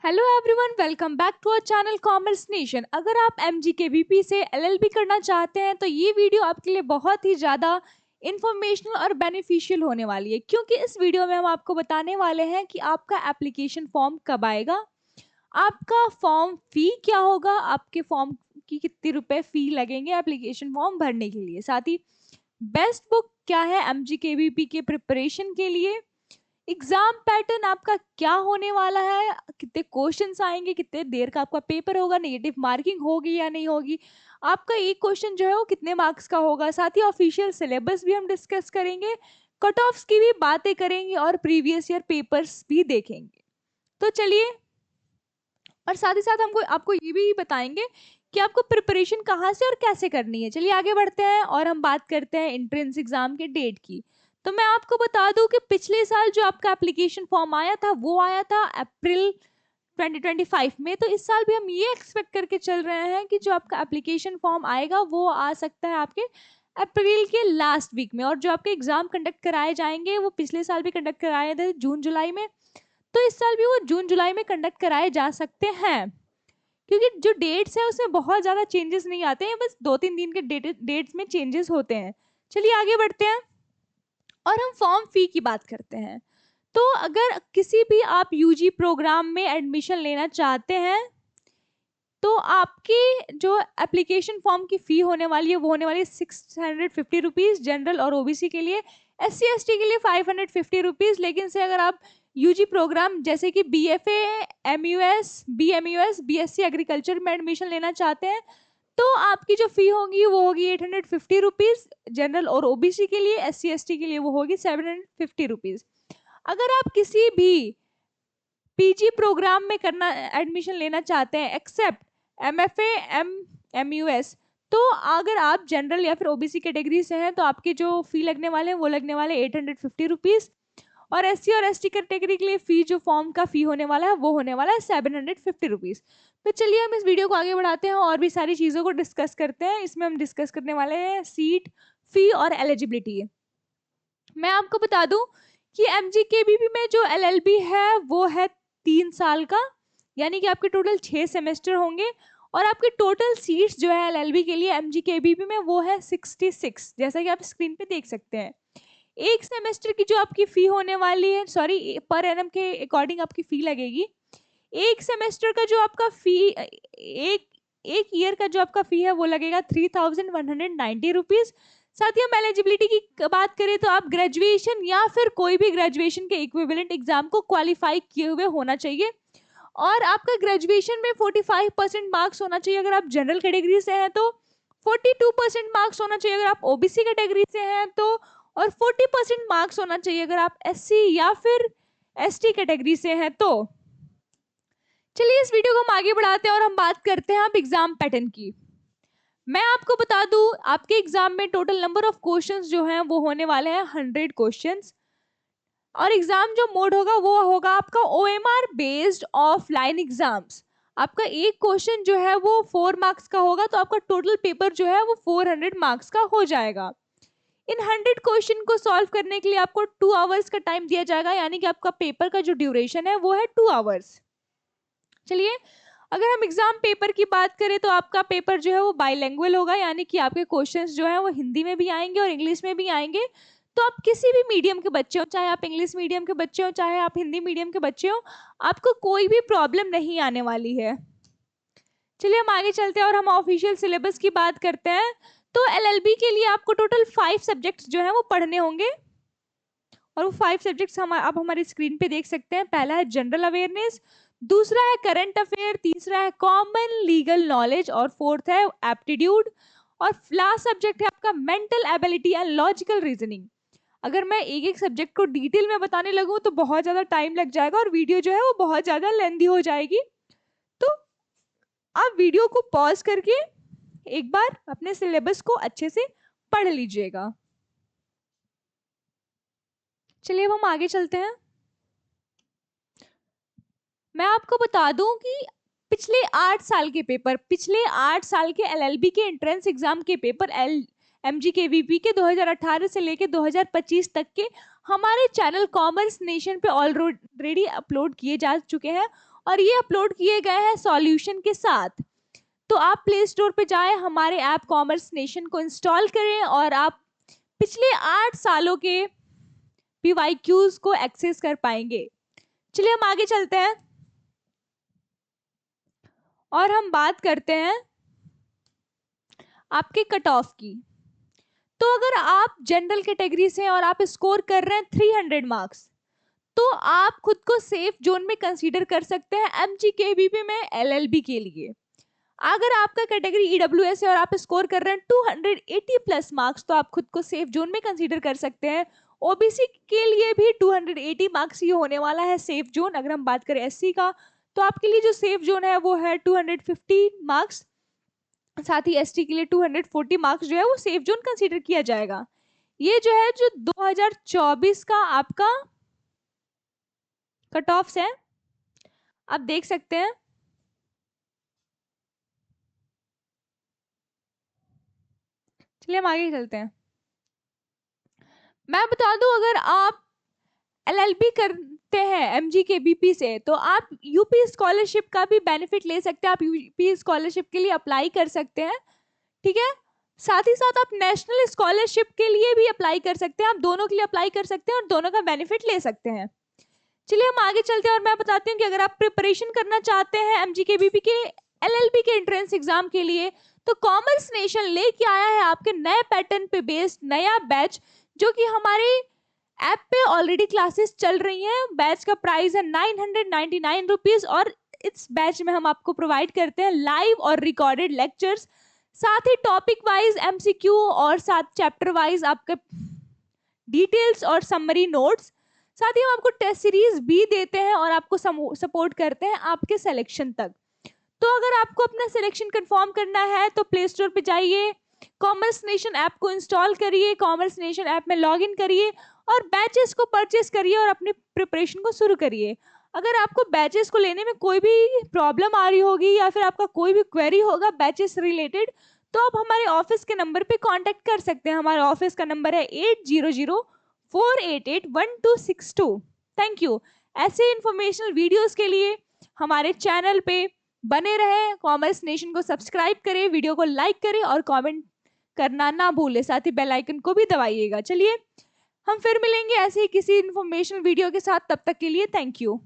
Hello everyone, welcome back to our channel commerce nation. अगर आप MGKVP से LLB करना चाहते हैं तो ये वीडियो आपके लिए बहुत ही ज़्यादा इंफॉर्मेशनल और बेनिफिशियल होने वाली है, क्योंकि इस वीडियो में हम आपको बताने वाले हैं कि आपका एप्लीकेशन फॉर्म कब आएगा, आपका फॉर्म फी क्या होगा, आपके फॉर्म की कितने रुपए फी लगेंगे एप्लीकेशन फॉर्म भरने के लिए, साथ ही बेस्ट बुक क्या है MGKVP के प्रिपरेशन के लिए, एग्जाम पैटर्न आपका क्या होने वाला है, कितने क्वेश्चंस आएंगे, कितने देर का आपका पेपर होगा, नेगेटिव मार्किंग होगी या नहीं होगी, आपका एक क्वेश्चन जो है वो कितने मार्क्स का होगा, साथ ही ऑफिशियल सिलेबस भी हम डिस्कस करेंगे, कट ऑफ्स की भी बातें करेंगे और प्रीवियस ईयर पेपर्स भी देखेंगे। तो चलिए, और साथ ही साथ हमको आपको ये भी बताएंगे कि आपको प्रिपरेशन कहाँ से और कैसे करनी है। चलिए आगे बढ़ते हैं और हम बात करते हैं एंट्रेंस एग्जाम के डेट की। तो मैं आपको बता दूं कि पिछले साल जो आपका एप्लीकेशन फॉर्म आया था वो आया था अप्रैल 2025 में। तो इस साल भी हम ये एक्सपेक्ट करके चल रहे हैं कि जो आपका एप्लीकेशन फॉर्म आएगा वो आ सकता है आपके अप्रैल के लास्ट वीक में, और जो आपके एग्जाम कंडक्ट कराए जाएंगे वो पिछले साल भी कंडक्ट कराए थे जून जुलाई में, तो इस साल भी वो जून जुलाई में कंडक्ट कराए जा सकते हैं, क्योंकि जो डेट्स है उसमें बहुत ज़्यादा चेंजेस नहीं आते हैं, बस 2-3 दिन के डेट्स में चेंजेस होते हैं। चलिए आगे बढ़ते हैं और हम फॉर्म फी की बात करते हैं। तो अगर किसी भी आप यूजी प्रोग्राम में एडमिशन लेना चाहते हैं तो आपकी जो एप्लीकेशन फॉर्म की फ़ी होने वाली है वो होने वाली है 650 रुपीज़ जनरल और ओबीसी के लिए, SC ST के लिए 550 रुपीज़। लेकिन से अगर आप यूजी प्रोग्राम जैसे कि BFA, MUS, BMUS, BSc agriculture में एडमिशन लेना चाहते हैं तो आपकी जो फ़ी होगी वो होगी 850 रुपीज़ जनरल और ओबीसी के लिए, SC ST के लिए वो होगी 750 रुपीज़। अगर आप किसी भी पीजी प्रोग्राम में करना एडमिशन लेना चाहते हैं एक्सेप्ट MFA, MUS, तो अगर आप जनरल या फिर ओबीसी कैटेगरी से हैं तो आपके जो फी लगने वाले हैं वो लगने वाले 850 रुपीज़, और SC और ST कैटेगरी के लिए फी जो फॉर्म का फी होने वाला है वो होने वाला है 750 रुपीज़। तो चलिए हम इस वीडियो को आगे बढ़ाते हैं और भी सारी चीज़ों को डिस्कस करते हैं। इसमें हम डिस्कस करने वाले हैं सीट, फी और एलिजिबिलिटी। मैं आपको बता दूं कि MGKVP में जो LLB है वो है 3 साल का, यानी कि आपके टोटल 6 सेमेस्टर होंगे, और आपके टोटल सीट्स जो है LLB के लिए MGKVP में वो है 66, जैसा कि आप स्क्रीन पे देख सकते हैं। एक सेमेस्टर की जो आपकी फी होने वाली है, सॉरी पर एनम के अकॉर्डिंग आपकी फी लगेगी। एक सेमेस्टर का जो आपका फी, एक एक ईयर का जो आपका फी है वो लगेगा 3190 रुपीज़। साथ ही हम एलिजिबिलिटी की बात करें तो आप ग्रेजुएशन या फिर कोई भी ग्रेजुएशन के इक्विवेलेंट एग्जाम को क्वालिफाई किए हुए होना चाहिए, और आपका ग्रेजुएशन में 45% मार्क्स होना चाहिए अगर आप जनरल कैटेगरी से हैं तो, 42% मार्क्स होना चाहिए अगर आप ओबीसी कैटेगरी से हैं तो, और 40% मार्क्स होना चाहिए अगर आप SC या फिर ST कैटेगरी से हैं तो। चलिए इस वीडियो को हम आगे बढ़ाते हैं और हम बात करते हैं अब एग्जाम पैटर्न की। मैं आपको बता दूं आपके एग्जाम में टोटल नंबर ऑफ क्वेश्चंस जो हैं वो होने वाले हैं 100 क्वेश्चंस, और एग्जाम जो मोड होगा वो होगा आपका OMR बेस्ड ऑफलाइन एग्जाम्स। आपका एक क्वेश्चन जो है वो 4 मार्क्स का होगा, तो आपका टोटल पेपर जो है वो 400 मार्क्स का हो जाएगा। इन 100 क्वेश्चन को सॉल्व करने के लिए आपको 2 आवर्स का टाइम दिया जाएगा, यानी कि आपका पेपर का जो ड्यूरेशन है वो है 2 आवर्स। चलिए अगर हम एग्जाम पेपर की बात करें तो आपका पेपर जो है वो बाइलैंग्वेज होगा, यानी कि आपके क्वेश्चंस जो है वो हिंदी में भी आएंगे और इंग्लिश में भी आएंगे। तो आप किसी भी मीडियम के बच्चे हो, चाहे आप इंग्लिश मीडियम के बच्चे हो चाहे आप हिंदी मीडियम के बच्चे हो, आपको कोई भी प्रॉब्लम नहीं आने वाली है। चलिए हम आगे चलते हैं और हम ऑफिशियल सिलेबस की बात करते हैं। तो LLB के लिए आपको टोटल 5 सब्जेक्ट्स जो है वो पढ़ने होंगे, और वो 5 सब्जेक्ट्स हम आप हमारी स्क्रीन पे देख सकते हैं। पहला है जनरल अवेयरनेस, दूसरा है करंट अफेयर, तीसरा है कॉमन लीगल नॉलेज, और फोर्थ है एप्टीट्यूड, और लास्ट सब्जेक्ट है आपका mental ability and logical reasoning. अगर मैं एक एक सब्जेक्ट को डिटेल में बताने लगूं तो बहुत ज़्यादा टाइम लग जाएगा और वीडियो जो है वो बहुत ज़्यादा लेंदी हो जाएगी। तो आप वीडियो को पॉज करके एक बार अपने सिलेबस को अच्छे से पढ़ लीजिएगा। चलिए अब हम आगे चलते हैं। मैं आपको बता दूं कि पिछले 8 साल के पेपर, पिछले 8 साल के LLB के एंट्रेंस एग्जाम के पेपर MGKVP के 2018 से लेके 2025 तक के हमारे चैनल कॉमर्स नेशन पे ऑलरेडी अपलोड किए जा चुके हैं, और ये अपलोड किए गए हैं सॉल्यूशन के साथ। तो आप प्ले स्टोर पे जाएं, हमारे ऐप कॉमर्स नेशन को इंस्टॉल करें और आप पिछले 8 सालों के PYQs को एक्सेस कर पाएंगे। चलिए हम आगे चलते हैं और हम बात करते हैं आपके कट ऑफ की। तो अगर आप जनरल कैटेगरी से और आप स्कोर कर रहे हैं 300 मार्क्स, तो आप खुद को सेफ जोन में कंसीडर कर सकते हैं MGKVP में LLB के लिए। अगर आपका कैटेगरी EWS है और आप स्कोर कर रहे हैं 280 प्लस मार्क्स, तो आप खुद को सेफ जोन में कंसीडर कर सकते हैं। OBC के लिए भी 280 मार्क्स ही होने वाला है सेफ जोन। अगर हम बात करें SC का, तो आपके लिए जो सेफ जोन है वो है 250 मार्क्स। साथ ही ST के लिए 240 मार्क्स जो है वो सेफ जोन कंसीडर किया जाएगा। ये जो है जो 2024 का आपका कट ऑफ्स है, आप देख सकते हैं। चलिए हम आगे चलते हैं। मैं बता दूं, अगर आप LLB करते हैं MGKVP से, तो आप यूपी स्कॉलरशिप का भी बेनिफिट ले सकते हैं। आप यूपी स्कॉलरशिप के लिए अप्लाई कर सकते हैं, ठीक है। साथ ही साथ आप नेशनल स्कॉलरशिप के लिए भी अप्लाई कर सकते हैं। आप दोनों के लिए अप्लाई कर सकते हैं और दोनों का बेनिफिट ले सकते हैं। चलिए हम आगे चलते हैं और मैं बताती हूँ कि अगर आप प्रिपरेशन करना चाहते हैं MGKVP के LLB के एंट्रेंस एग्जाम के लिए, तो कॉमर्स नेशन लेके आया है आपके नए पैटर्न पे बेस्ड नया बैच, जो कि हमारे ऐप पे ऑलरेडी क्लासेस चल रही हैं। बैच का प्राइस है 999 रुपीज और इस बैच में हम आपको प्रोवाइड करते हैं लाइव और रिकॉर्डेड लेक्चर्स, साथ ही टॉपिक वाइज MCQ और साथ चैप्टर वाइज आपके डिटेल्स और समरी नोट्स। साथ ही हम आपको टेस्ट सीरीज भी देते हैं और आपको सपोर्ट करते हैं आपके सिलेक्शन तक। तो अगर आपको अपना सिलेक्शन कंफर्म करना है तो प्ले स्टोर पे जाइए, कॉमर्स नेशन ऐप को इंस्टॉल करिए, कॉमर्स नेशन ऐप में लॉग इन करिए और बैचेस को परचेस करिए और अपनी प्रिपरेशन को शुरू करिए। अगर आपको बैचेस को लेने में कोई भी प्रॉब्लम आ रही होगी या फिर आपका कोई भी क्वेरी होगा बैचेस रिलेटेड, तो आप हमारे ऑफिस के नंबर पे कांटेक्ट कर सकते हैं। हमारे ऑफिस का नंबर है 8004881262। Thank you. ऐसे इंफॉर्मेशनल वीडियोस के लिए हमारे चैनल पे बने रहें। कॉमर्स नेशन को सब्सक्राइब करें, वीडियो को लाइक करें और कमेंट करना ना भूलें। साथ ही बेल आइकन को भी दबाइएगा। चलिए हम फिर मिलेंगे ऐसे ही किसी इंफॉर्मेशनल वीडियो के साथ। तब तक के लिए थैंक यू।